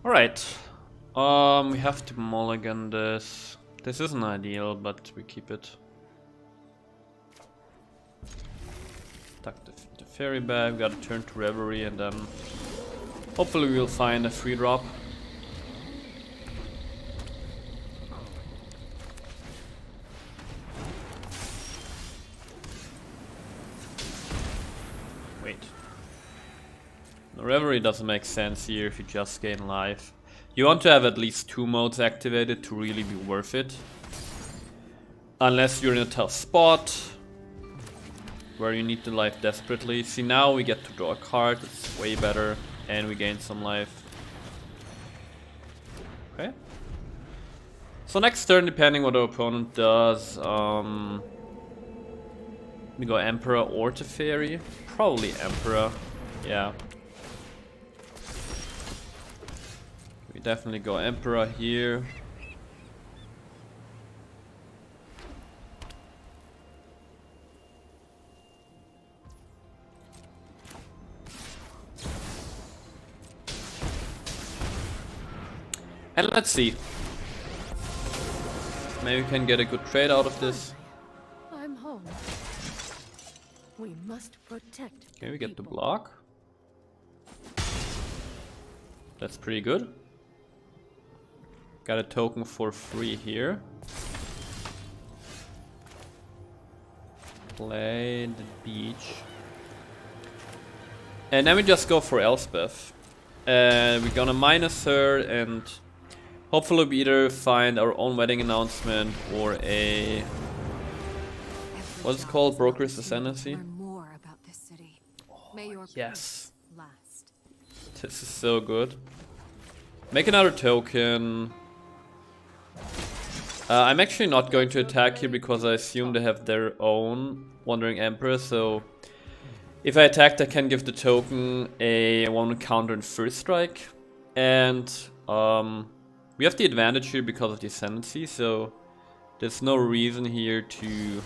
Alright. We have to mulligan this. This isn't ideal, but we keep it. Tuck the fairy bag, we gotta turn to Reverie, and then hopefully we'll find a free drop. Wait. The Reverie doesn't make sense here if you just gain life. You want to have at least 2 modes activated to really be worth it. Unless you're in a tough spot where you need the life desperately. See, now we get to draw a card, it's way better, and we gain some life. Okay. So next turn, depending what the opponent does, we go Emperor or Teferi. Probably Emperor, yeah. We definitely go Emperor here. And let's see. Maybe we can get a good trade out of this. I'm home. We must protect. Can we get the block? That's pretty good. Got a token for free here. Play the beach. And then we just go for Elspeth. We're gonna minus her and hopefully we either find our own wedding announcement or a... what's it called? Broker's Ascendancy? Oh, yes. This is so good. Make another token. I'm actually not going to attack here because I assume they have their own Wandering Emperor, so if I attack I can give the token a 1 counter in first strike. And we have the advantage here because of the Ascendancy, so there's no reason here to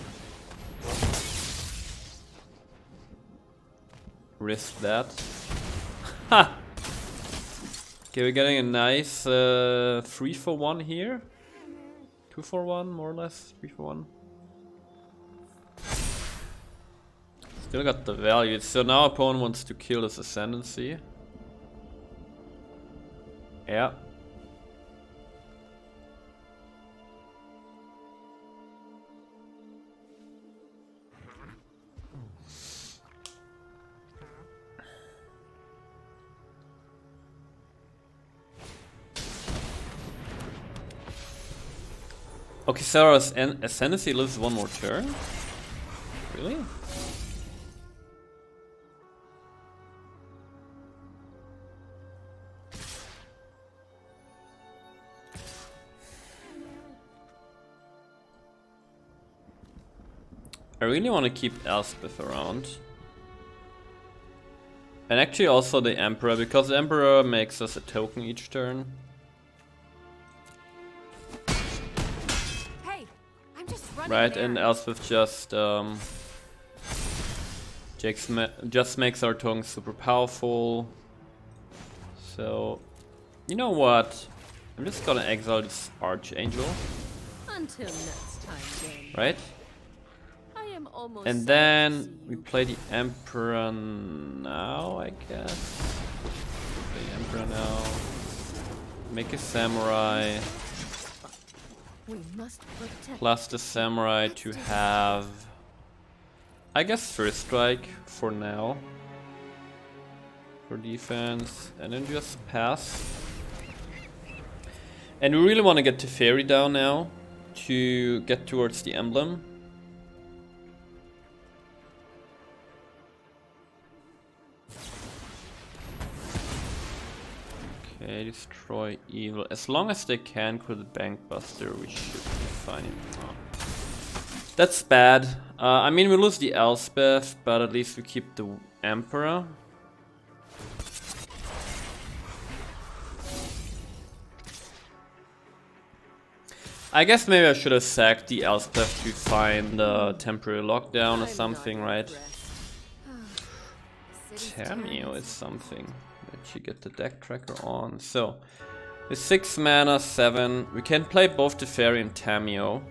risk that. Ha! Okay, we're getting a nice 3 for 1 here. 2 for 1, more or less. 3 for 1. Still got the value. So now opponent wants to kill this Ascendancy. Yeah. Okay, Sarah's Ascendancy lives 1 more turn? Really? I really want to keep Elspeth around. And actually also the Emperor, because the Emperor makes us a token each turn. Right, and Elspeth just makes our tongue super powerful. So, you know what? I'm just gonna exile this Archangel. Until next time, game. Right? I am almost and then we play the Emperor now, I guess. Play the Emperor now. Make a Samurai. We must protect. Plus the Samurai to have, I guess, first strike for now. For defense. And then just pass. And we really want to get Teferi down now to get towards the emblem. Okay, destroy evil. As long as they can with the Bank Buster, we should be fine. Oh. That's bad. I mean, we lose the Elspeth, but at least we keep the Emperor. I guess maybe I should have sacked the Elspeth to find the temporary lockdown or something, right? Cameo is something. Let you get the deck tracker on. So, with 6 mana, 7, we can play both the Fairy and Tameo.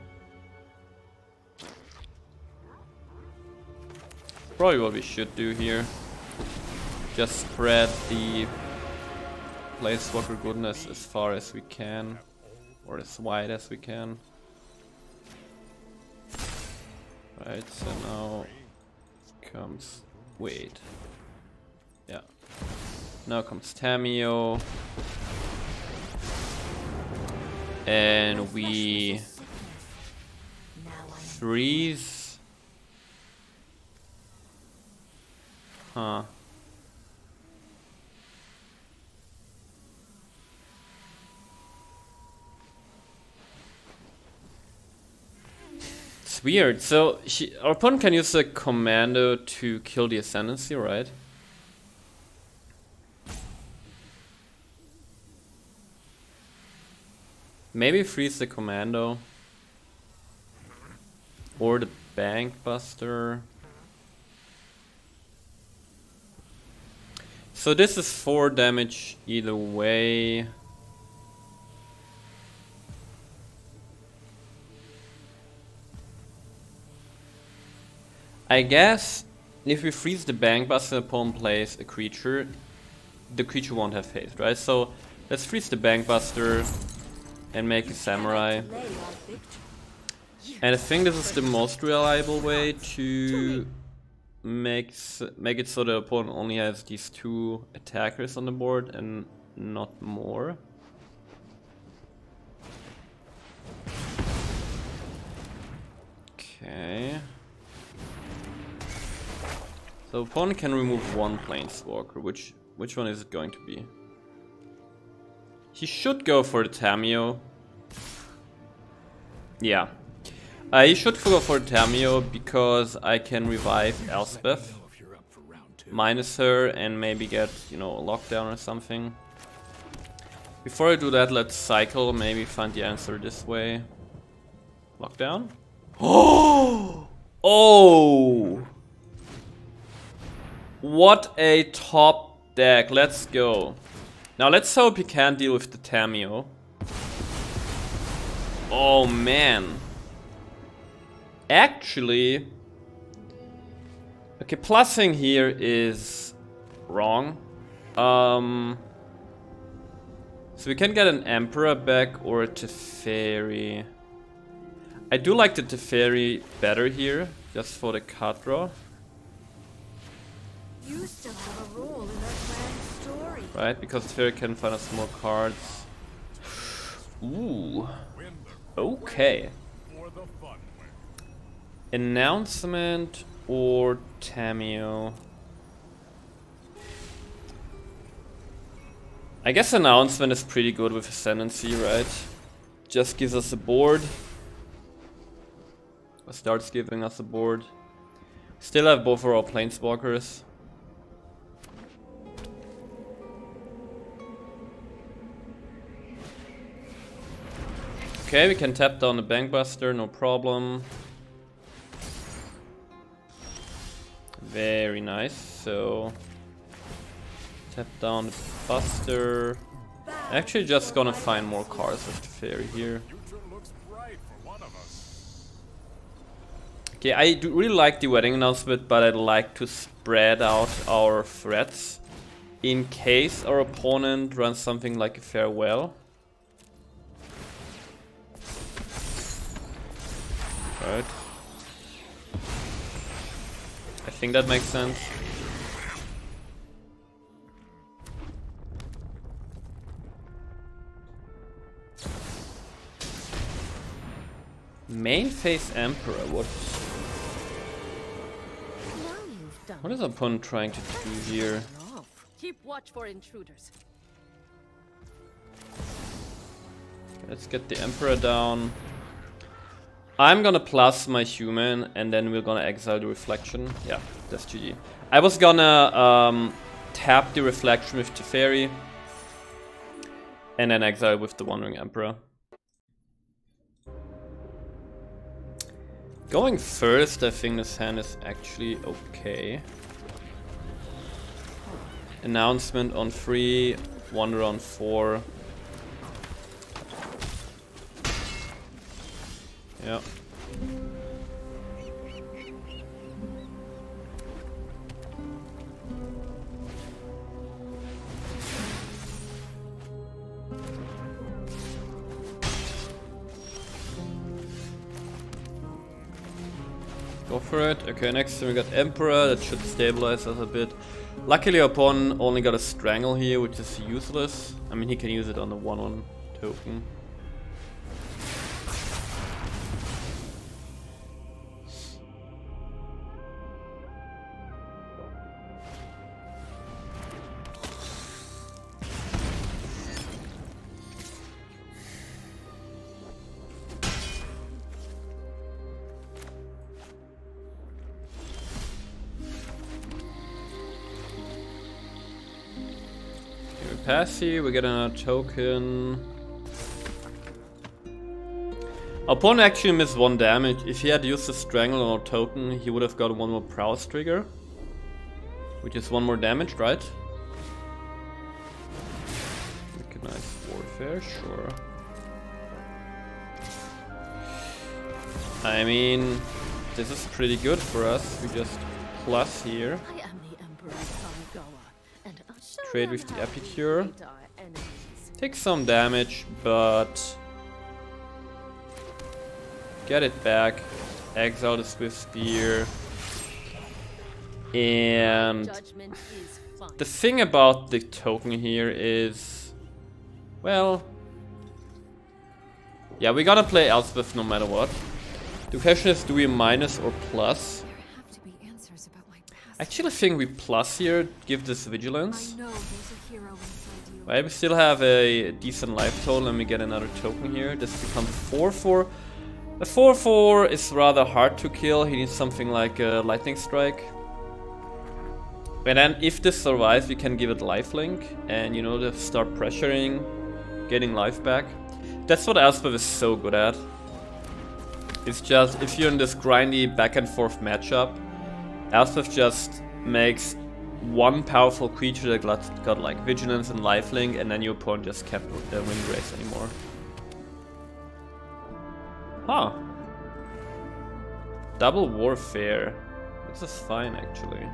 Probably what we should do here. Just spread the Planeswalker goodness as far as we can. Or as wide as we can. Right, so now comes... wait. Yeah. Now comes Tameo. And we... freeze. Huh. It's weird. So our opponent can use a commando to kill the Ascendancy, right? Maybe freeze the commando. Or the Bank Buster. So this is 4 damage either way. I guess if we freeze the Bank Buster, the opponent plays a creature, the creature won't have haste, right? So let's freeze the Bank Buster and make a Samurai. And I think this is the most reliable way to make it so the opponent only has these 2 attackers on the board and not more. Okay. So opponent can remove 1 Planeswalker. Which one is it going to be? He should go for the Tameo. Yeah. He should go for the Tameo because I can revive Elspeth. Minus her and maybe get, you know, a lockdown or something. Before I do that, let's cycle, maybe find the answer this way. Lockdown? Oh! Oh! What a top deck, let's go. Now let's hope he can't deal with the Tameo. Oh man. Actually... okay, plussing here is wrong. So we can get an Emperor back or a Teferi. I do like the Teferi better here, just for the card draw. You still have a role in our grand story. Right, because Teferi can find us more cards. Ooh. Okay. Announcement or Tameo. I guess Announcement is pretty good with Ascendancy, right? Just gives us a board. Or starts giving us a board. Still have both of our Planeswalkers. Okay, we can tap down the Bank Buster, no problem. Very nice, so... tap down the Buster. Actually just gonna find more cards with the Fairy here. Okay, I do really like the Wedding Announcement, but I'd like to spread out our threats in case our opponent runs something like a Farewell. Right. I think that makes sense. Main phase Emperor, what is our opponent trying to do here? Keep watch for intruders. Let's get the Emperor down. I'm gonna plus my human and then we're gonna exile the Reflection. Yeah, that's GG. I was gonna tap the Reflection with Teferi and then exile with the Wandering Emperor. Going first, I think this hand is actually okay. Announcement on 3, Wonder on 4. Yeah. Go for it. Okay, next time we got Emperor, that should stabilize us a bit. Luckily our pawn only got a Strangle here, which is useless. I mean, he can use it on the 1/1 token. Pass here, we get another token. Our pawn actually missed 1 damage. If he had used the Strangle on our token, he would have got 1 more Prowess trigger. Which is 1 more damage, right? Recognize Warfare, sure. I mean, this is pretty good for us. We just plus here. I am the Emperor of Goa, and I'll show Trade them with the how to Epicure. defeat our enemies. Take some damage, but get it back. Exile the Swift Spear. And Judgment is fine. the thing about the token here is, well, yeah, we gotta play Elspeth no matter what. The question is, do we minus or plus? There have to be answers about my past. Actually, I think we plus here, give this vigilance. I know there's a hero inside you. Right, we still have a decent life total, and we get another token here. This becomes 4/4. A 4/4 is rather hard to kill. He needs something like a Lightning Strike. And then if this survives, we can give it lifelink, and you know, just start pressuring, getting life back. That's what Elspeth is so good at. It's just, if you're in this grindy back and forth matchup, Elspeth just makes one powerful creature that got like vigilance and lifelink, and then your opponent just can't win race anymore. Huh. Double Warfare. This is fine actually.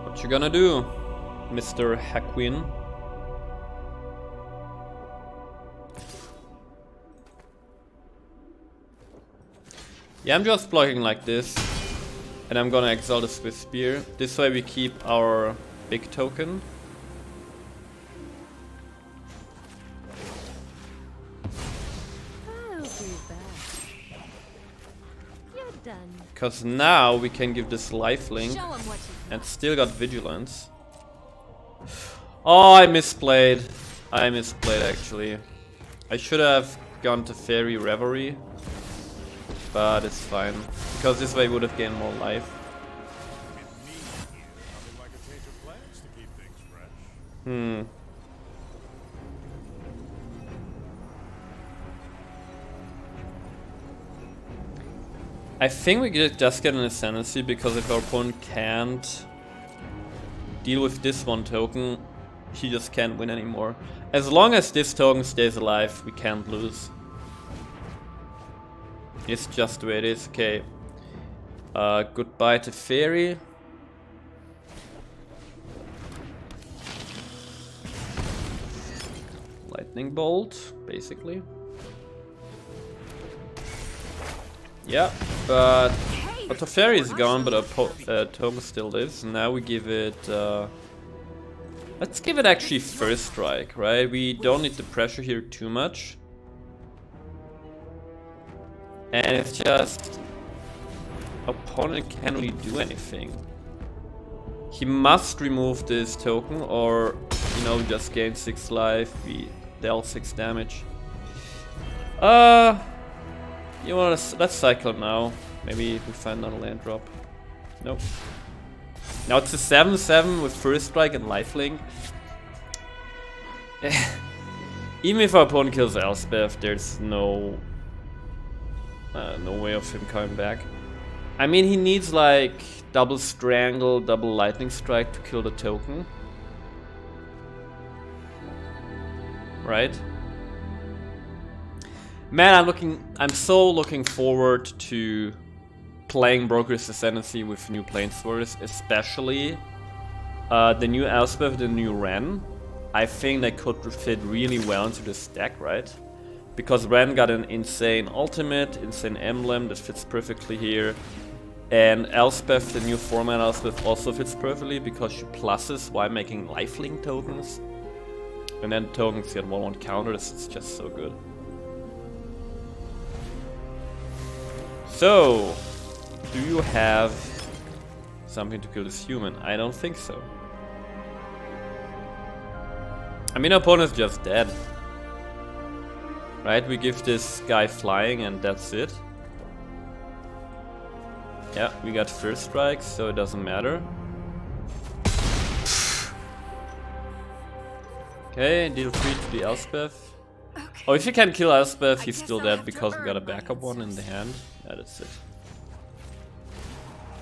What you gonna do, Mr. Hakwin? Yeah, I'm just blocking like this, and I'm gonna exile the Swift Spear. This way we keep our big token. I'll be back. You're done. Because now we can give this lifelink Show 'em what you and still got vigilance. Oh, I misplayed. I misplayed actually. I should have gone to Fairy Reverie. But it's fine. Because this way we would have gained more life. I think we just get an ascendancy, because if our opponent can't deal with this 1 token, he just can't win anymore. As long as this token stays alive, we can't lose. It's just the way it is. Okay. Goodbye to Fairy. Lightning Bolt, basically. Yeah, but Teferi is gone, but our token still lives. Now we give it. Let's give it actually first strike, right? We don't need the pressure here too much. And it's just, opponent can't really do anything. He must remove this token, or you know, just gain 6 life. We deal 6 damage. You wanna let's cycle now. Maybe we find another land drop. Nope. Now it's a 7/7 with first strike and lifelink. Even if our opponent kills Elspeth, there's no way of him coming back. I mean, he needs like double strangle, double lightning strike to kill the token. Right? Man, I'm so looking forward to playing Broker's Ascendancy with new Planeswalkers, especially the new Elspeth, the new Ren. I think they could fit really well into this deck, right? Because Ren got an insane ultimate, insane emblem that fits perfectly here. And Elspeth, the new format Elspeth, also fits perfectly because she pluses while making lifelink tokens. And then tokens get 1/1 counters, it's just so good. So, do you have something to kill this human? I don't think so. I mean, our opponent's just dead. Right, we give this guy flying and that's it. Yeah, we got first strikes, so it doesn't matter. Okay, deal 3 to the Elspeth. Okay. Oh, if you can kill Elspeth, he's still dead because we got a backup one in the hand. Yeah, that's it.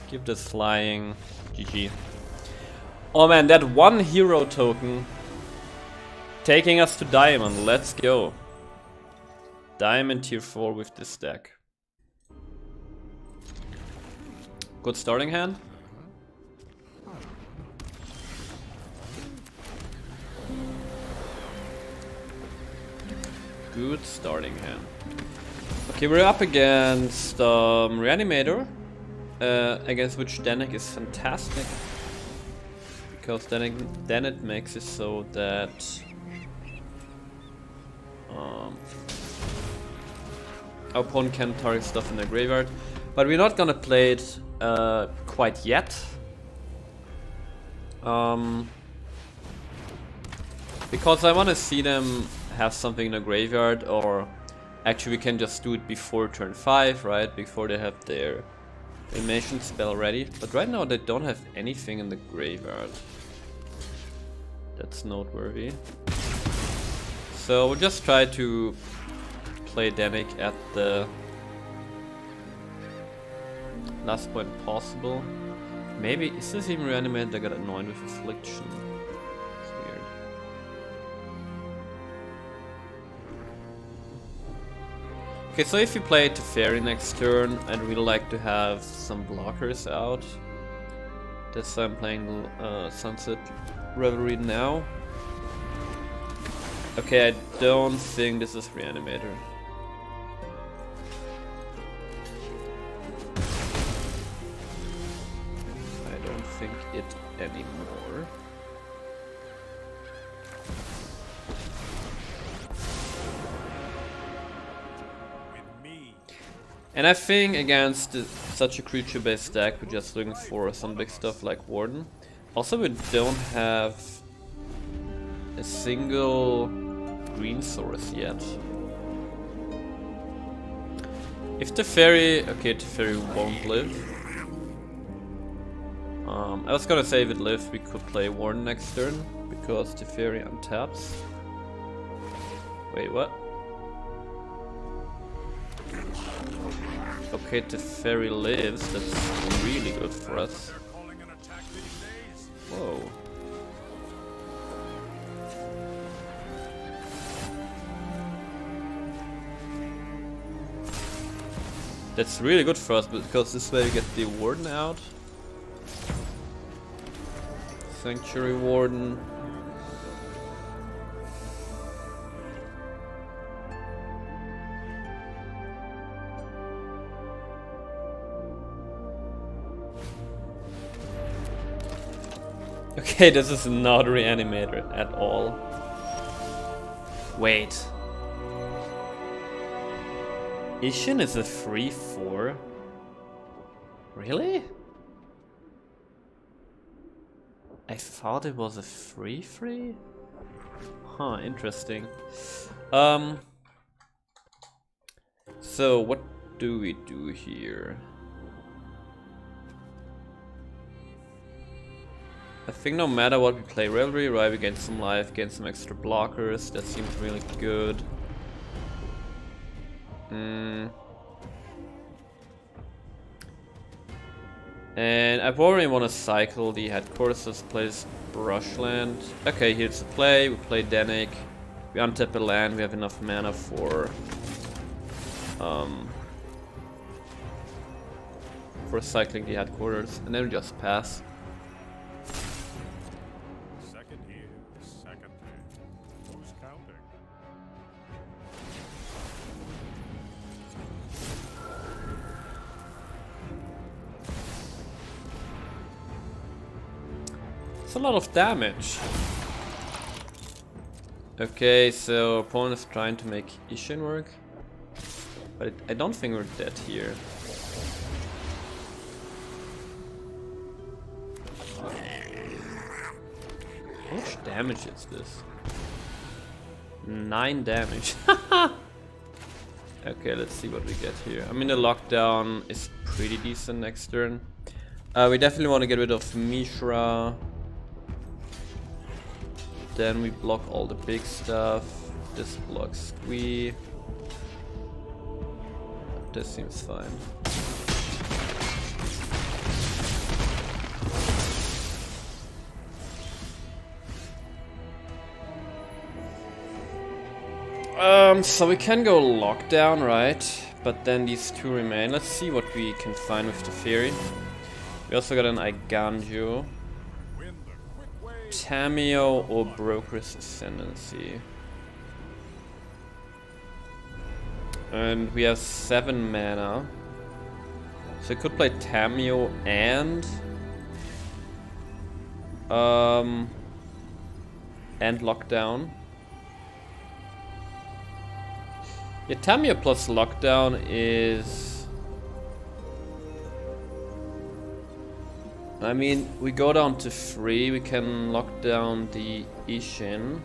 Give this flying. GG. Oh man, that one hero token taking us to Diamond. Let's go. Diamond tier 4 with this deck. Good starting hand. Good starting hand. Okay, we're up against Reanimator, against which Decktech is fantastic. Because then it makes it so that our opponent can target stuff in the graveyard. But we're not gonna play it quite yet. Because I want to see them have something in the graveyard, or actually we can just do it before turn 5, right? Before they have their animation spell ready. But right now they don't have anything in the graveyard. That's noteworthy. So we'll just try to play Decktech at the last point possible. Maybe, is this even Reanimated? I got annoyed with Affliction. It's weird. Okay, so if you play Teferi next turn, I'd really like to have some blockers out. That's why I'm playing Sunset Revelry now. Okay, I don't think this is Reanimator. I don't think it anymore. And I think against such a creature-based deck, we're just looking for some big stuff like Warden. Also, we don't have a single green source yet. If Teferi... okay, Teferi won't live. I was gonna say if it lives, we could play Warden next turn, because Teferi untaps. Wait, what? Okay, Teferi lives, that's really good for us. Whoa. That's really good for us, because this way we get the Warden out. Sanctuary Warden. Okay, this is not Reanimator at all. Wait. Ishin is a 3/4? Really? I thought it was a 3/3? Huh, interesting. So what do we do here? I think no matter what we play Revelry, right, we gain some life, gain some extra blockers, that seems really good. And I probably want to cycle the headquarters, let's play this Brushland. Okay, here's the play, we play Danik, we untap a land, we have enough mana for cycling the headquarters, and then we just pass. Second here, second there. Who's counting? It's a lot of damage. Okay, so opponent is trying to make Ishin work, but I don't think we're dead here. How much damage is this? 9 damage. Okay, let's see what we get here. I mean, the lockdown is pretty decent next turn. We definitely want to get rid of Mishra. Then we block all the big stuff. This blocks Squee. This seems fine. So we can go lockdown, right? But then these two remain. Let's see what we can find with the Fairy. We also got an Iganjo, Tamio, or Broker's Ascendancy. And we have 7 mana. So I could play Tamio and lockdown. Yeah, Tamio plus lockdown is... I mean, we go down to 3, we can lock down the Ishin.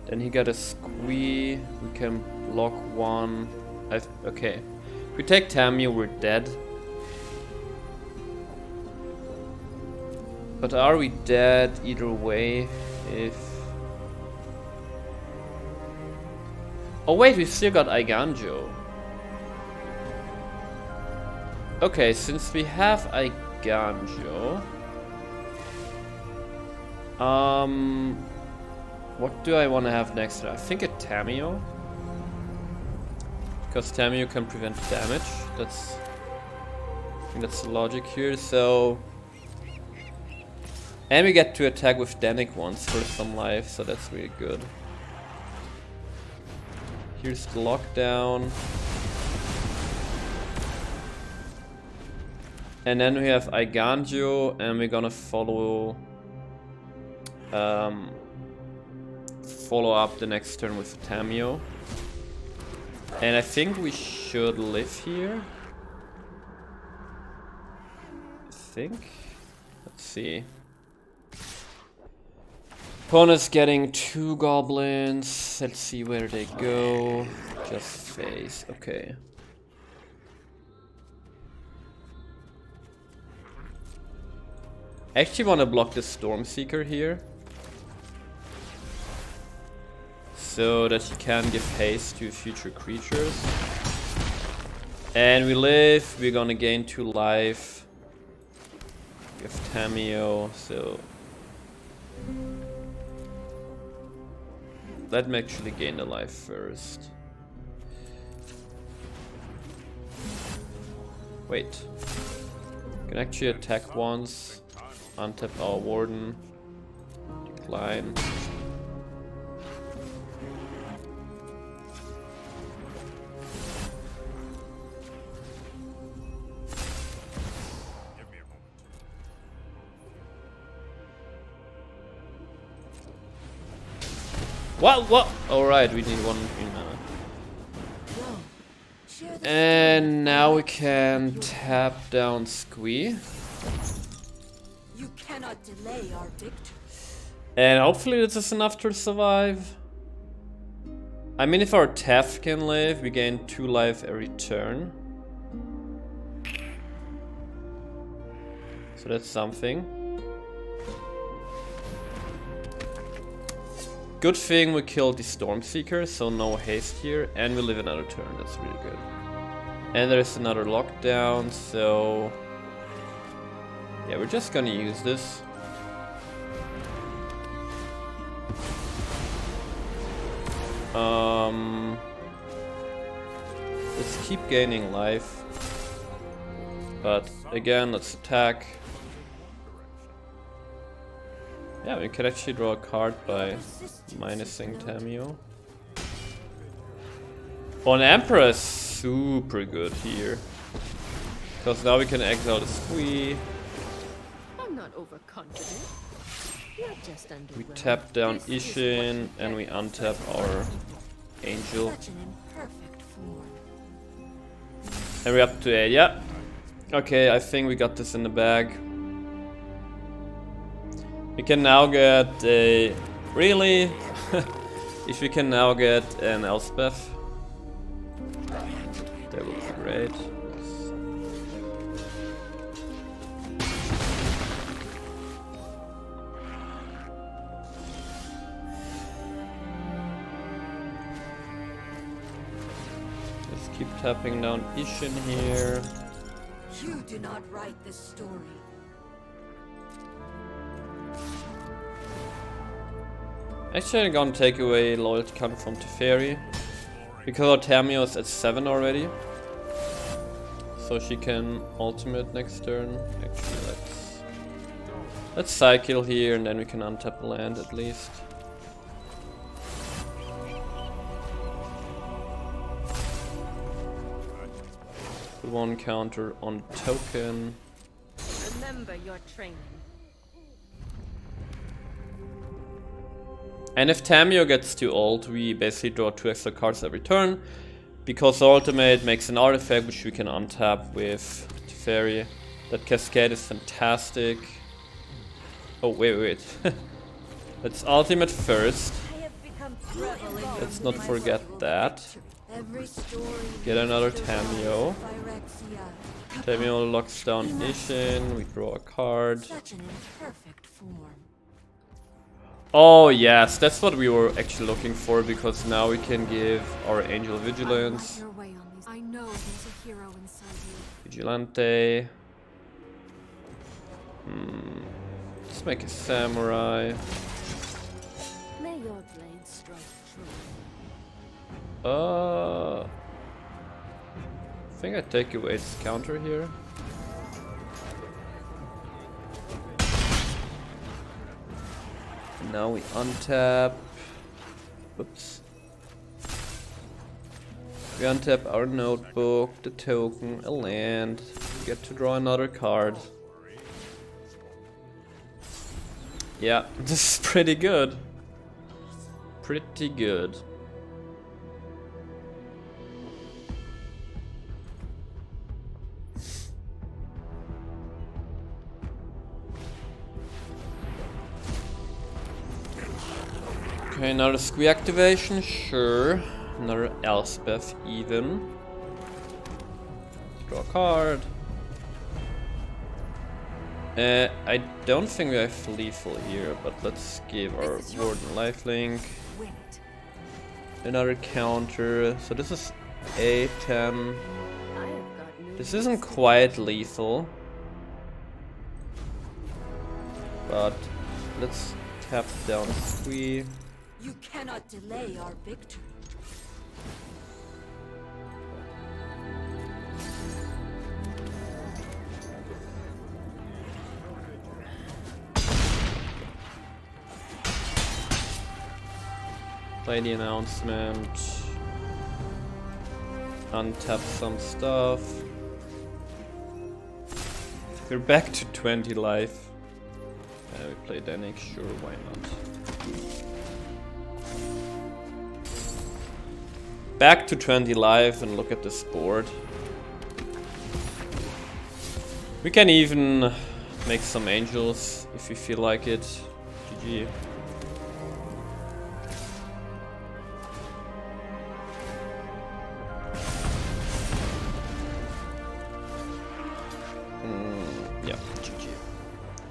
Then he got a Squee, we can block 1. Okay. If we take Tamio, we're dead. But are we dead either way if... Oh wait, we've still got Iganjo. Okay, since we have Iganjo... what do I want to have next? I think a Tamio. Because Tamio can prevent damage. I think that's the logic here, so... And we get to attack with Danik once for some life, so that's really good. Here's the lockdown. And then we have Iganjo, and we're gonna follow up the next turn with Tamio. And I think we should live here. I think. Let's see. Opponent's getting 2 goblins. Let's see where they go. Just face. Okay. I actually want to block the Stormseeker here, so that he can give haste to future creatures. And we live. We're gonna gain 2 life. We have Tamio, so... Let me actually gain the life first. Wait. Can actually attack once. Untap our Warden. Decline. What? Alright, we need 1 green mana. And now we can tap down Squee. You cannot delay our victory. And hopefully this is enough to survive. I mean, if our Tef can live, we gain 2 life every turn. So that's something. Good thing we killed the Stormseeker, so no haste here, and we live another turn, that's really good. And there's another lockdown, so... yeah, we're just gonna use this. Let's keep gaining life. But again, let's attack. Yeah, we could actually draw a card by minusing Tamio. On Empress, super good here. Because now we can exile the Squee. I'm not overconfident. You're just We underwhelmed. tap down Ishin and we untap our Angel. Such an imperfect form. And we're up to 8, yeah. Okay, I think we got this in the bag. We can now get a... really? If we can now get an Elspeth, that would be great. Let's keep tapping down Ishin here. You do not write this story. Actually, I'm gonna take away loyalty counter from Teferi because our Tamio is at 7 already, so she can ultimate next turn. Actually, let's cycle here and then we can untap a land at least. Put 1 counter on token. Remember your training. And if Tamio gets too old, we basically draw 2 extra cards every turn, because the ultimate makes an artifact which we can untap with Teferi. That Cascade is fantastic. Oh, wait. Let's ultimate first. I have become prevalent. Let's not forget that. Every story Get another Tamio. phyrexia. Tamio locks down Ishin, we draw a card. Such an imperfect form. Oh yes, that's what we were actually looking for, because now we can give our Angel Vigilance. Your way on these. I know there's a hero inside you. Vigilante. Let's make a Samurai. May your blade strike true. I think I take away its counter here. Now we untap. Oops. We untap our notebook, the token, a land. We get to draw another card. Yeah, this is pretty good. Pretty good. Okay, another Squee activation, sure. Another Elspeth even. Draw a card. I don't think we have lethal here, but let's give our Warden lifelink. Win it. Another counter. So this is 8, 10. I have got news. This isn't quite lethal. But let's tap down Squee. You cannot delay our victory. Play the announcement. Untap some stuff. We're back to 20 life. We play Danik, sure, why not? Back to 20 life and look at this board. We can even make some angels if we feel like it. GG. Yeah, GG.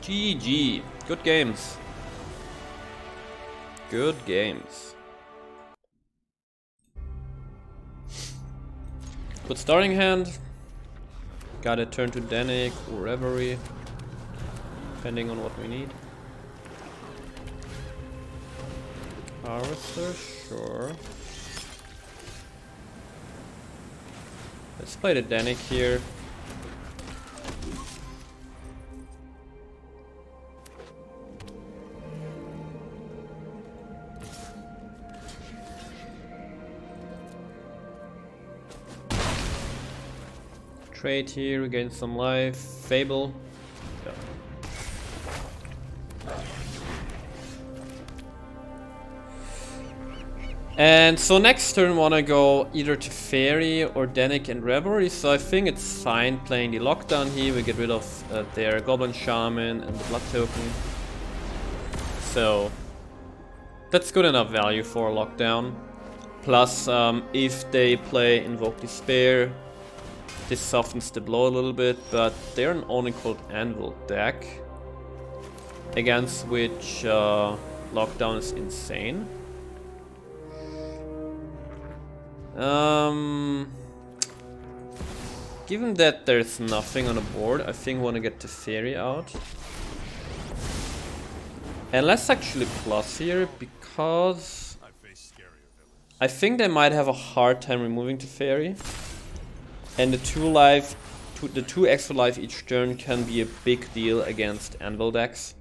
GG. Good games. Good games. Good starting hand. Gotta turn to Danik or Reverie, depending on what we need. Harvester, sure. Let's play the Danik here. Trade here, regain some life. Fable. Yeah. And so next turn wanna go either to Fairy or Danik and Reverie, so I think it's fine playing the lockdown here. We get rid of their Goblin Shaman and the Blood Token. So that's good enough value for a lockdown. Plus if they play Invoke Despair, this softens the blow a little bit, but they're an only called Anvil deck, against which lockdown is insane. Given that there's nothing on the board, I think I want to get the Fairy out. And let's actually plus here, because I think they might have a hard time removing the Fairy. And the 2 extra life each turn can be a big deal against Anvil decks.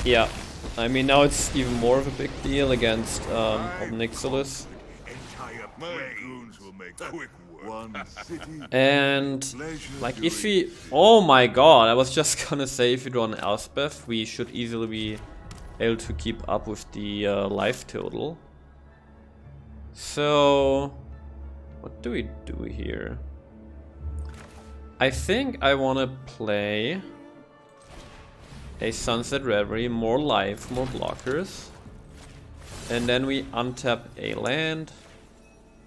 Yeah, I mean now it's even more of a big deal against Omnixilus. And like if we, oh my god, I was just gonna say if we draw an Elspeth, we should easily be able to keep up with the life total. So what do we do here? I think I want to play a Sunset Reverie, more life, more blockers, and then we untap a land.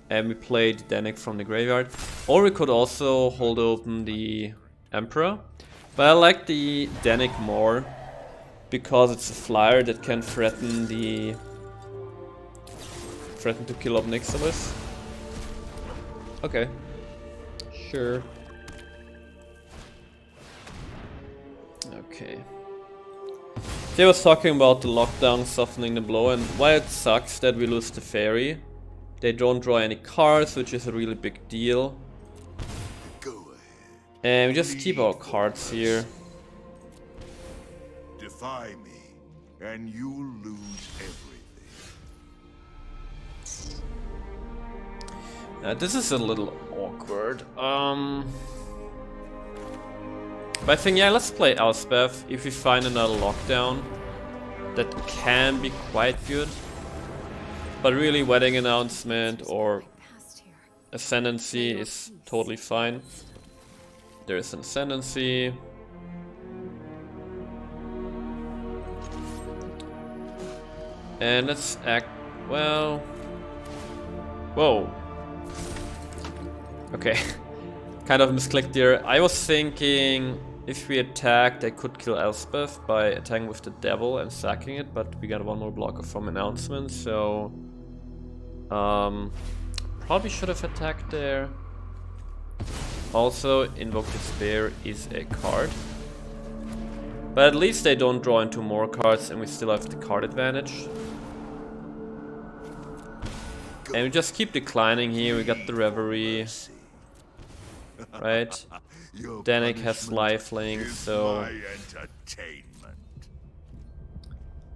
And we played Danik from the graveyard. Or we could also hold open the Emperor. But I like the Danik more because it's a flyer that can threaten to kill Omnixilus. Okay. Sure. Okay. They was talking about the lockdown softening the blow and why it sucks that we lose the Fairy. They don't draw any cards, which is a really big deal. Go ahead. And we just keep our cards here. Defy me, and you'll lose everything. This is a little awkward. But I think, yeah, let's play Elspeth. If we find another lockdown, that can be quite good. But really, Wedding Announcement or Ascendancy is totally fine. There is an Ascendancy. And let's act, well... Whoa. Okay. Kind of misclicked there. I was thinking if we attacked, I could kill Elspeth by attacking with the Devil and sacking it, but we got one more blocker from Announcement, so... probably should have attacked there. Also, Invoke Despair is a card. But at least they don't draw into more cards and we still have the card advantage. And we just keep declining here, we got the Reverie. Right? Danik has lifelink, so...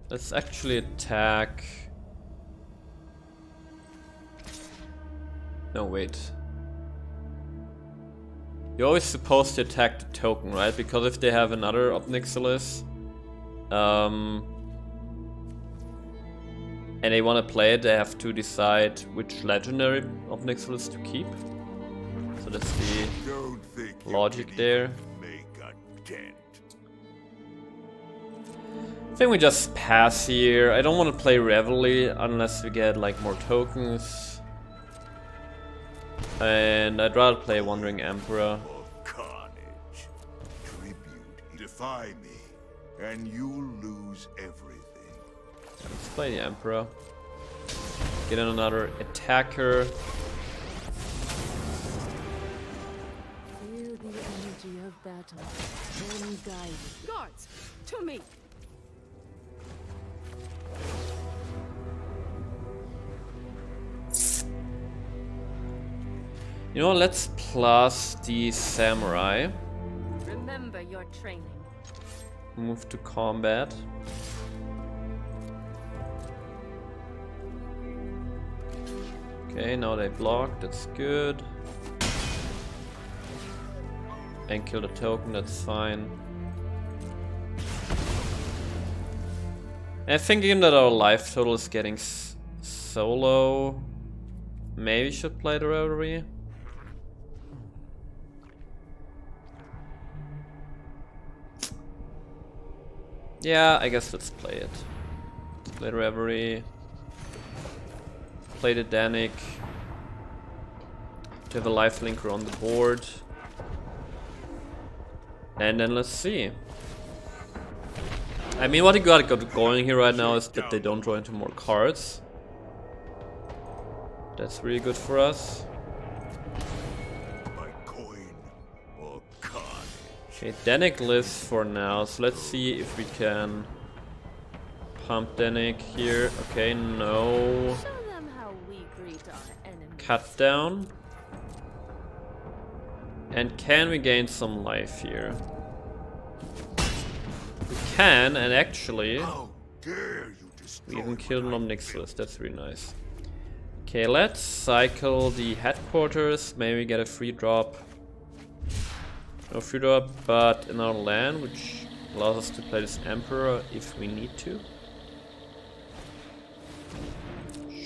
Let's actually attack... No, wait. You're always supposed to attack the token, right? Because if they have another Omnixilus, and they want to play it, they have to decide which legendary Omnixilus to keep. So that's the logic there. I think we just pass here. I don't want to play Reveille unless we get like more tokens. And I'd rather play Wandering Emperor. Of carnage. Tribute. Defy me, and you'll lose everything. Let's play the Emperor. Get in another attacker. Feel the energy of battle. Then guide it. Guards, to me. You know, let's plus the Samurai. Remember your training. Move to combat. Okay, now they block, that's good. And kill the token, that's fine. And thinking that our life total is getting so low, maybe should play the Revelry. Yeah, I guess let's play it. Let's play the Revelry. Play the Danik. To have a life linker on the board. And then let's see. I mean, what you got going here right now is that they don't draw into more cards. That's really good for us. My coin or carnage. Okay, Danik lives for now, so let's see if we can pump Danik here. Okay, no. Show them how we greet our enemies. Cut down. And can we gain some life here? We can, and actually How dare you destroy we even killed my Omnixilus. That's really nice. Okay, let's cycle the headquarters. Maybe get a free drop. No free drop, but another land, which allows us to play this Emperor if we need to.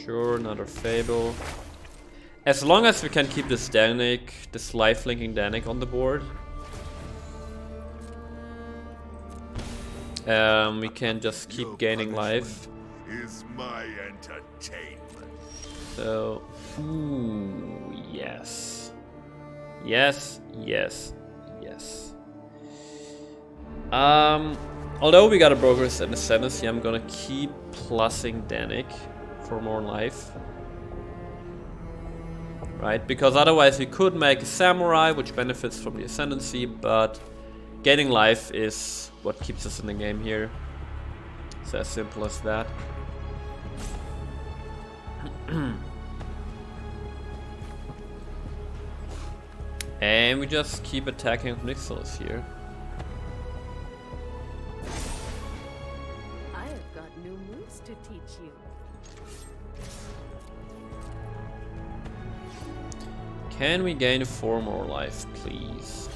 Sure, another Fable. As long as we can keep this Danik, this life-linking Danik on the board, we can just keep Your gaining life. punishment is my entertainment. So, ooh, yes. Yes, yes, yes. Although we got a Progress and Ascendancy, I'm gonna keep plussing Danik for more life. Right, because otherwise we could make a Samurai, which benefits from the Ascendancy, but gaining life is what keeps us in the game here. It's as simple as that. And we just keep attacking Omnixilus here. I have got new moves to teach you. Can we gain 4 more life, please?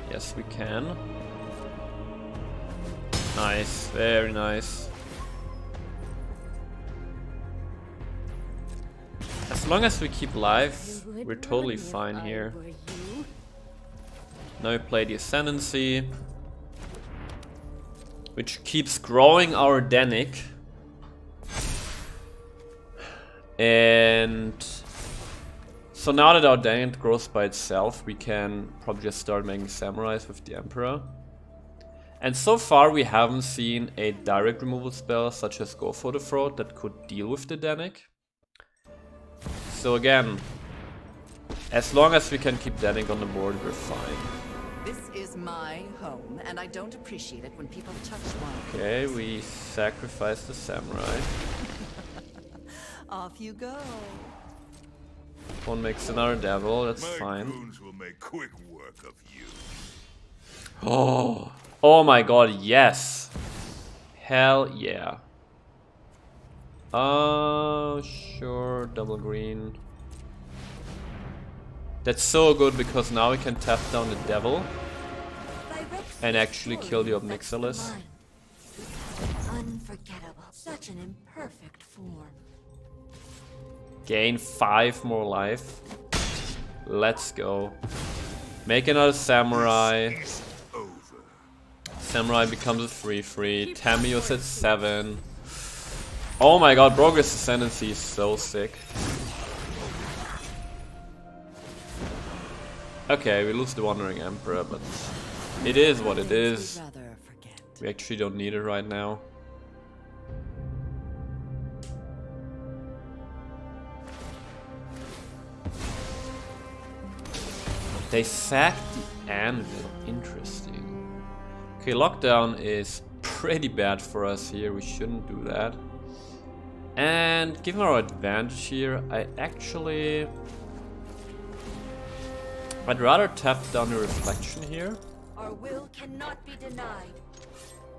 Yes, we can. Nice, very nice. As long as we keep life, we're totally fine here. Now we play the Ascendancy, which keeps growing our Danik. And so now that our Danik grows by itself, we can probably just start making Samurais with the Emperor. And so far we haven't seen a direct removal spell such as Go for the Throat that could deal with the Danik. So again, as long as we can keep Danik on the board, we're fine. This is my home, and I don't appreciate it when people touch mine. Okay, we sacrifice the Samurai. Off you go. One makes another devil, that's My fine. goons will make quick work of you. Oh, oh my god, yes. Hell yeah. Sure, double green. That's so good because now we can tap down the devil and actually kill the Omnixilus. Unforgettable. Such an imperfect form. Gain 5 more life. Let's go. Make another Samurai. It's over. Samurai becomes a 3/3. Tamiyo's at 7. Oh my god, Progress Ascendancy is so sick. Okay, we lose the Wandering Emperor, but it is what it is. Rather forget. We actually don't need it right now. They sacked the Anvil. Interesting. Okay, lockdown is pretty bad for us here. We shouldn't do that. And given our advantage here, I'd rather tap down the reflection here. Our will cannot be denied.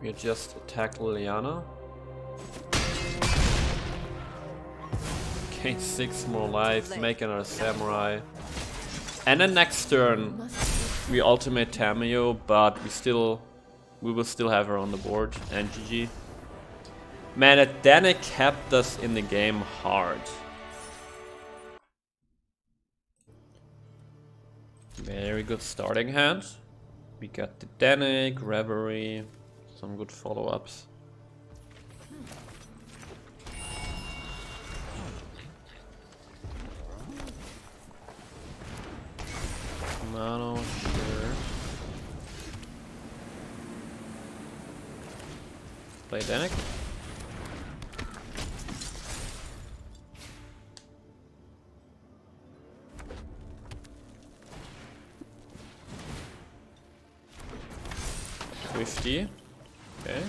We just attack Liliana. Gain 6 more life, make another samurai. And then next turn we ultimate Tamio, but we will still have her on the board, and GG. Man, that Danik kept us in the game hard. Very good starting hand. We got the Danik, Reverie, some good follow-ups. Mono, sure. Play Danik. Swifty. Okay.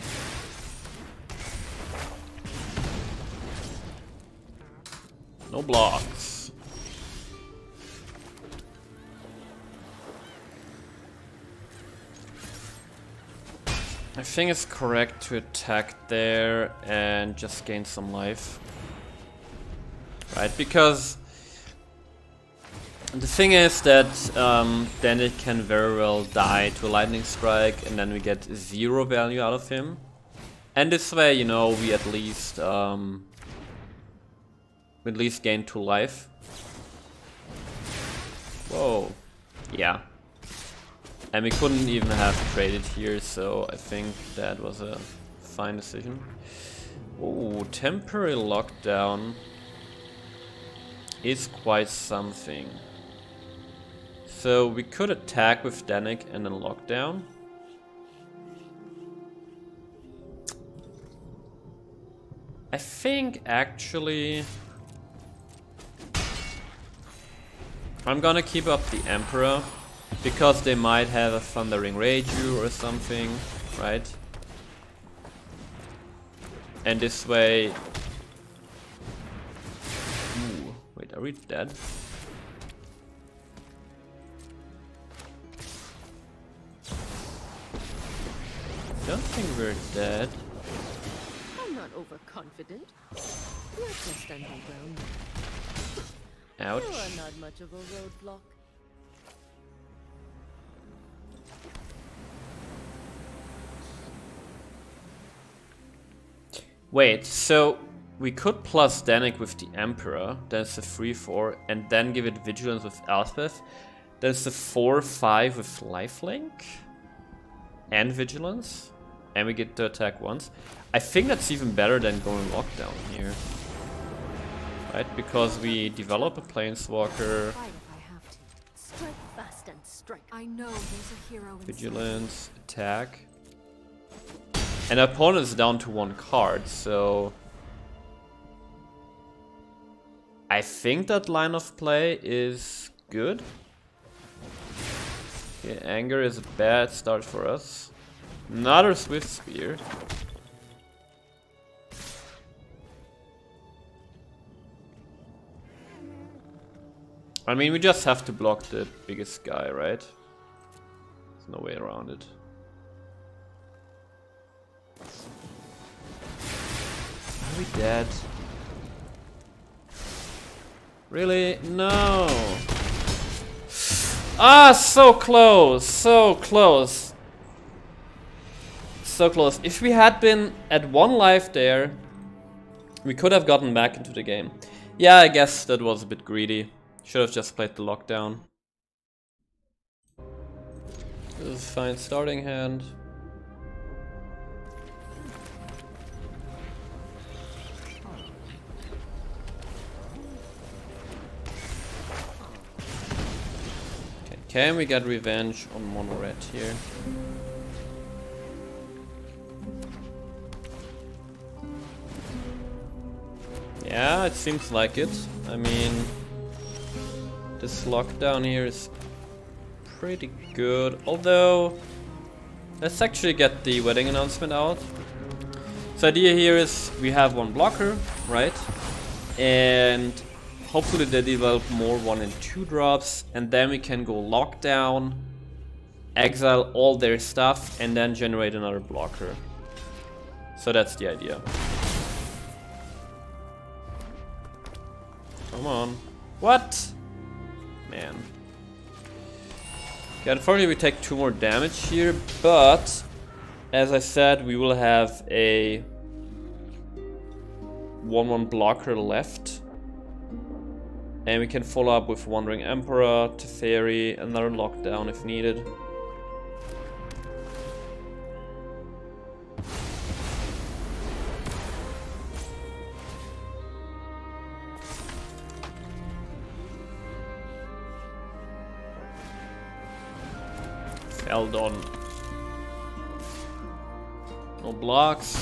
No blocks. I think it's correct to attack there and just gain some life. Right, because the thing is that then it can very well die to a lightning strike and then we get 0 value out of him. And this way, you know, we at least gain 2 life. Whoa. Yeah. And we couldn't even have traded here, so I think that was a fine decision. Oh, temporary lockdown is quite something. So we could attack with Danik and then lockdown. I think actually I'm gonna keep up the Emperor. Because they might have a Thundering Raju or something, right? And this way... Ooh, wait, are we dead? Don't think we're dead. I'm not overconfident. We're just underground. Ouch. You are not much of a roadblock. Wait, so we could plus Danik with the Emperor, then it's a 3-4, and then give it Vigilance with Elspeth. Then it's a 4-5 with Lifelink and Vigilance, and we get to attack once. I think that's even better than going lockdown here, right? Because we develop a Planeswalker, Fight if I have to. Strike fast and strike. I know there's a hero in Vigilance, attack. And the opponent is down to 1 card, so I think that line of play is good. Okay, Anger is a bad start for us. Another Swift Spear. I mean, we just have to block the biggest guy, right? There's no way around it. Are we dead? Really? No! Ah, so close! So close! So close. If we had been at 1 life there, we could have gotten back into the game. Yeah, I guess that was a bit greedy. Should have just played the lockdown. This is a fine starting hand. Can we get revenge on mono red here? Yeah, it seems like it. I mean, this lockdown here is pretty good. Although, let's actually get the wedding announcement out. So the idea here is we have one blocker, right? And hopefully they develop more 1 and 2 drops, and then we can go lockdown, exile all their stuff, and then generate another blocker. So that's the idea. Come on. What? Man. Okay, unfortunately we take 2 more damage here, but as I said, we will have a 1/1 blocker left. And we can follow up with Wandering Emperor, Teferi, another lockdown if needed. Eldon. No blocks.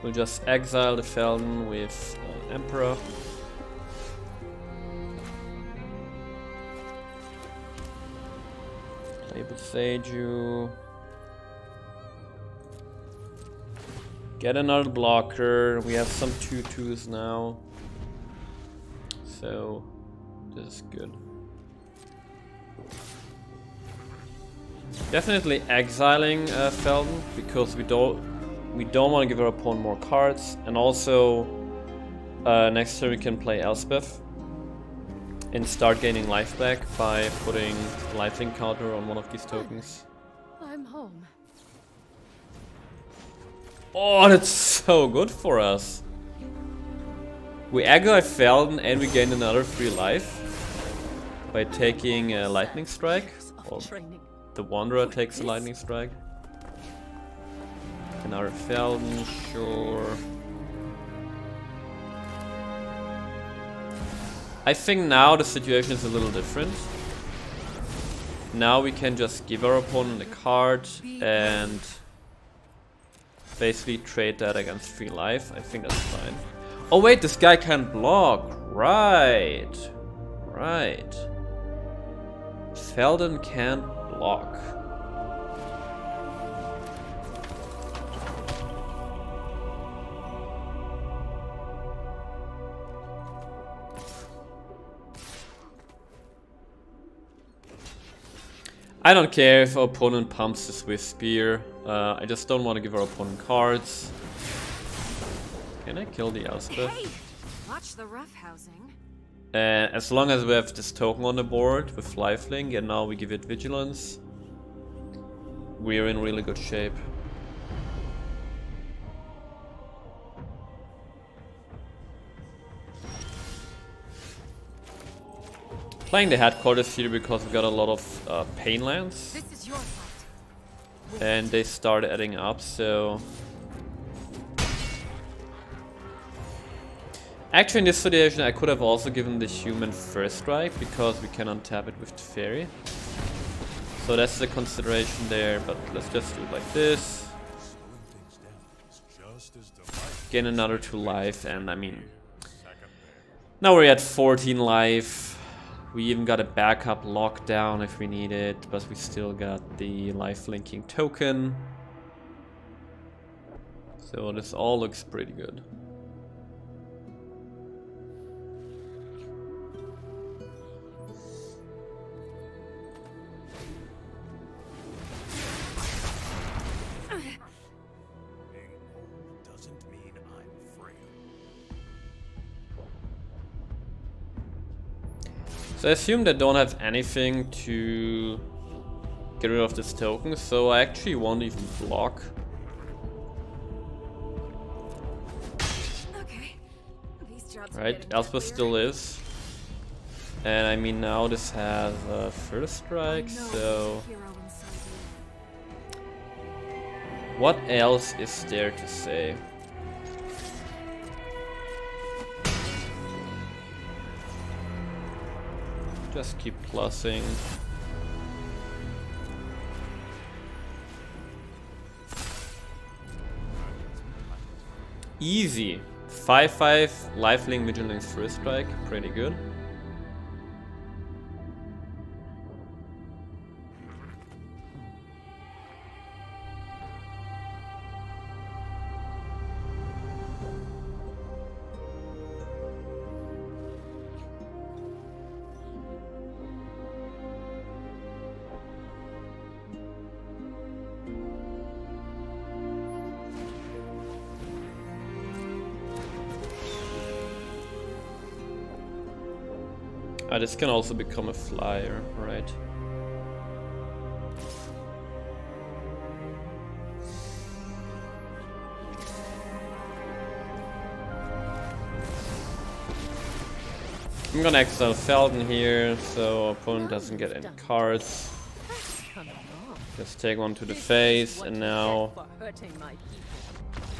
We'll just exile the Feldon with Emperor. Label Seiju. Get another blocker. We have some 2/2s now. So this is good. Definitely exiling Feldon because we don't want to give our opponent more cards, and also next turn we can play Elspeth and start gaining life back by putting lifelink counter on one of these tokens. I'm home. Oh, that's so good for us. We exile Feldon and we gain another 3 life by taking a lightning strike. Or the Wanderer takes a lightning strike. Another Feldon, sure. I think now the situation is a little different. Now we can just give our opponent a card and basically trade that against 3 life. I think that's fine. Oh wait, this guy can't block. Right. Right. Feldon can't block. I don't care if our opponent pumps this with spear. I just don't want to give our opponent cards. Can I kill the Elspeth? Hey, watch the roughhousing. As long as we have this token on the board with lifelink, and now we give it vigilance, we're in really good shape. Playing the headquarters here because we got a lot of pain lands, This is your fight. and they start adding up, so... Actually in this situation I could have also given the human first strike because we can untap it with the fairy. So that's the consideration there, but let's just do it like this. Gain another 2 life, and I mean... Now we're at 14 life. We even got a backup lockdown if we need it, but we still got the life linking token. So this all looks pretty good. So I assume they don't have anything to get rid of this token, so I actually won't even block. Okay. These jobs are Right, getting Elspeth deadlier. still is. And I mean now this has a first strike, I know so... there's a hero inside you. What else is there to say? Just keep plussing. Easy. 5/5 lifelink vigilance first strike, pretty good. This can also become a flyer, right? I'm gonna exile Falcon here, so opponent doesn't get any cards. Just take one to the face, and now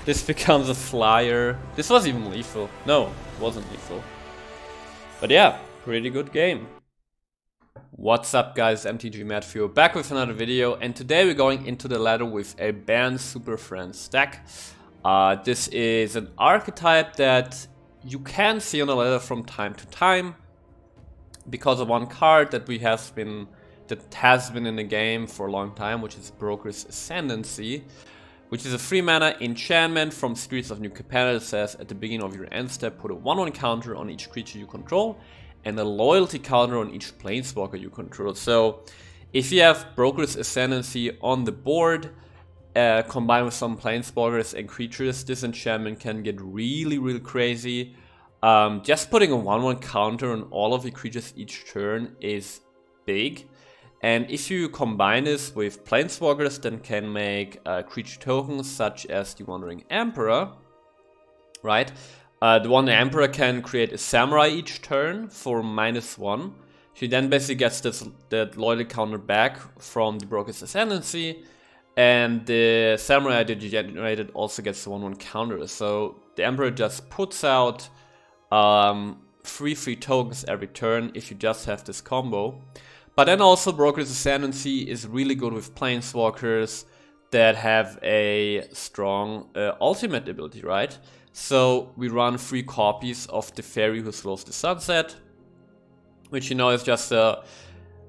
this becomes a flyer. This was even lethal. No, it wasn't lethal. But yeah, pretty good game. What's up guys, mtg Matthew back with another video, and today we're going into the ladder with a Bant Superfriends deck. This is an archetype that you can see on the ladder from time to time because of one card that has been in the game for a long time, which is Broker's Ascendancy, which is a 3-mana enchantment from Streets of New Capenna that says at the beginning of your end step put a 1/1 counter on each creature you control and a loyalty counter on each planeswalker you control. So if you have Broker's Ascendancy on the board, combined with some planeswalkers and creatures, this enchantment can get really crazy. Just putting a 1/1 counter on all of the creatures each turn is big. And if you combine this with planeswalkers, then can make creature tokens such as the Wandering Emperor, right? The Wandering Emperor can create a samurai each turn for -1. She then basically gets that loyalty counter back from the Broker's Ascendancy, and the samurai that you generated also gets the 1/1 counter. So the Emperor just puts out 3/3 tokens every turn if you just have this combo. But then also Broker's Ascendancy is really good with planeswalkers that have a strong ultimate ability, right? So we run 3 copies of the Fairy Who Slows the Sunset, which you know is just a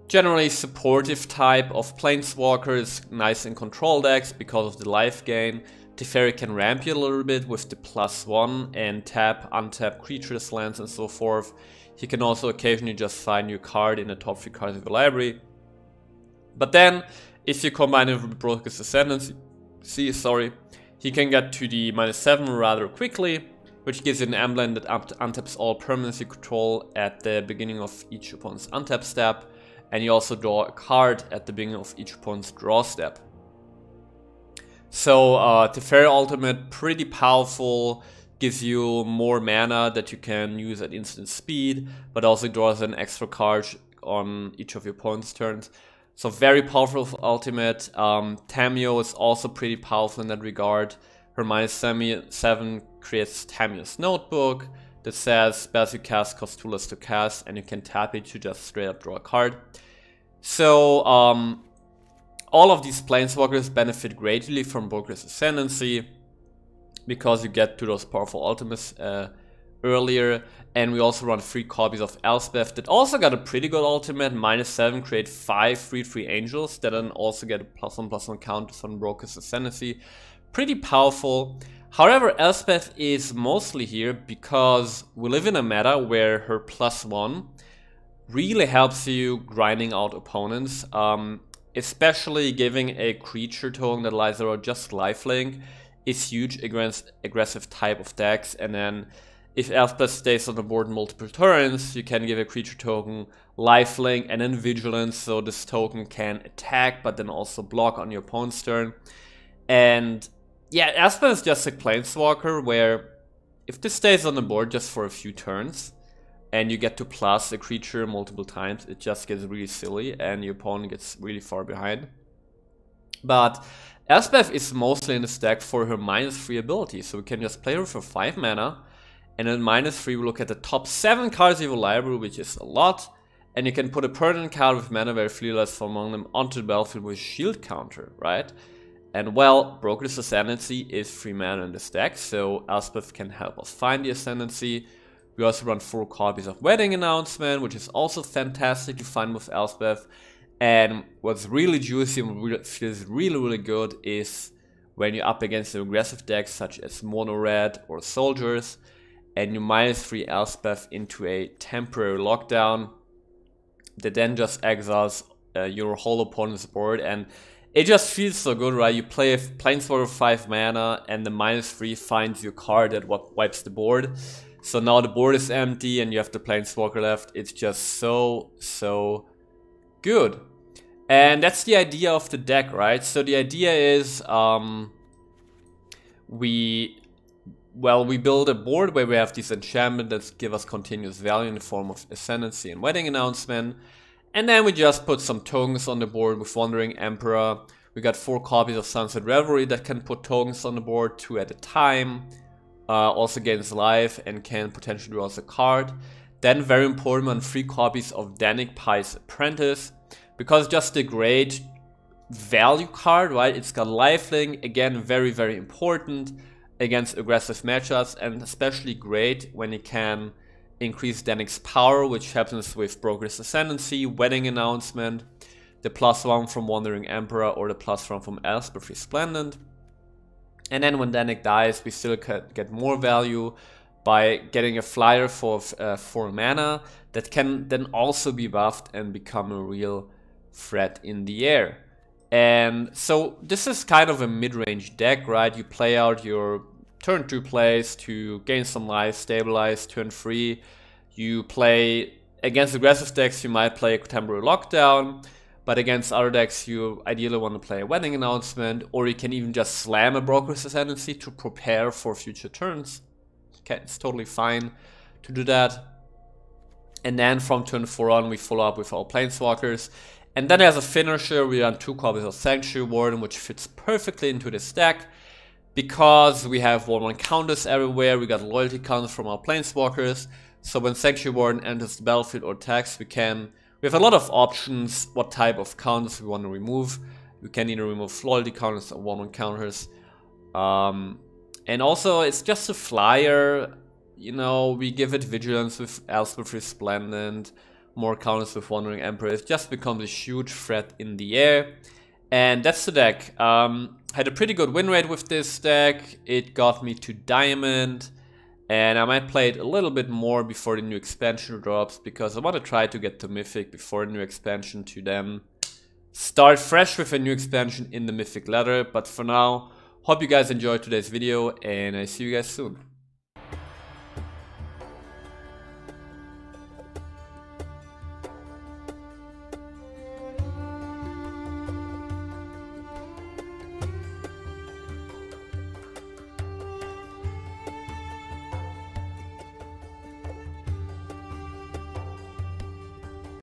generally supportive type of planeswalkers, nice in control decks because of the life gain. The Fairy can ramp you a little bit with the +1 and tap, untap creatures, lands and so forth. He can also occasionally just find your card in the top 3 cards of your library. But then, if you combine it with Broker's Ascendancy, he can get to the -7 rather quickly, which gives you an emblem that untaps all permanents you control at the beginning of each opponent's untap step, and you also draw a card at the beginning of each opponent's draw step. So the Fairy ultimate, pretty powerful, gives you more mana that you can use at instant speed, but also draws an extra card on each of your opponent's turns. So very powerful ultimate. Tamio is also pretty powerful in that regard. Her -7 creates Tamio's Notebook that says spells you cast cost 2 less to cast, and you can tap it to just straight up draw a card. So all of these planeswalkers benefit greatly from Broker's Ascendancy, because you get to those powerful ultimates earlier. And we also run 3 copies of Elspeth that also got a pretty good ultimate. -7 create 5 3/3 angels that then also get a +1/+1 counters on Broker's Ascendancy. Pretty powerful. However, Elspeth is mostly here because we live in a meta where her +1 really helps you grinding out opponents, especially giving a creature token that lies around just lifelink is huge against aggressive type of decks. And then if Elspeth stays on the board multiple turns, you can give a creature token lifelink and then vigilance, so this token can attack but then also block on your opponent's turn. And yeah, Elspeth is just a planeswalker where if this stays on the board just for a few turns and you get to plus a creature multiple times, it just gets really silly and your opponent gets really far behind. But Elspeth is mostly in this deck for her -3 ability, so we can just play her for 5 mana, and then -3 we look at the top 7 cards of your library, which is a lot, and you can put a permanent card with mana very fearless from among them onto the battlefield with shield counter, right? And well, Broker's Ascendancy is 3 mana in this deck, so Elspeth can help us find the Ascendancy. We also run 4 copies of Wedding Announcement, which is also fantastic to find with Elspeth. And what's really juicy and feels really good is when you're up against the aggressive decks such as Mono Red or Soldiers, and you -3 Elspeth into a temporary lockdown that then just exiles your whole opponent's board, and it just feels so good, right? You play a Planeswalker 5 mana and the -3 finds your card that wipes the board. So now the board is empty and you have the Planeswalker left. It's just so good. And that's the idea of the deck, right? So the idea is we build a board where we have these enchantments that give us continuous value in the form of Ascendancy and Wedding Announcement. And then we just put some tokens on the board with Wandering Emperor. We got 4 copies of Sunset Reverie that can put tokens on the board, 2 at a time. Also gains life and can potentially draw us a card. Then very important on 3 copies of Danik Pai's Apprentice. Because just a great value card, right? It's got lifelink, again very important against aggressive matchups, and especially great when it can increase Danik's power, which happens with Broker's Ascendancy, Wedding Announcement, the +1 from Wandering Emperor, or the +1 from Elspeth Resplendent. And then when Danik dies, we still get more value by getting a flyer for 4 mana that can then also be buffed and become a real threat in the air. And so this is kind of a mid-range deck, right? You play out your turn 2 plays to gain some life, stabilize turn 3. You play against aggressive decks, you might play a temporary lockdown, but against other decks you ideally want to play a Wedding Announcement, or you can even just slam a Broker's Ascendancy to prepare for future turns. Okay, it's totally fine to do that. And then from turn 4 on, we follow up with our Planeswalkers. And then as a finisher, we run 2 copies of Sanctuary Warden, which fits perfectly into this deck. Because we have 1/1 counters everywhere, we got loyalty counters from our Planeswalkers. So when Sanctuary Warden enters the battlefield or attacks, we have a lot of options what type of counters we want to remove. We can either remove loyalty counters or 1/1 counters. And also, it's just a flyer. You know, we give it Vigilance with Elspeth Resplendent, more counters with Wandering Emperor. It just becomes a huge threat in the air. And that's the deck. Had a pretty good win rate with this deck. It got me to Diamond. And I might play it a little bit more before the new expansion drops, because I want to try to get to Mythic before the new expansion to then start fresh with a new expansion in the Mythic ladder. But for now, hope you guys enjoyed today's video and I see you guys soon.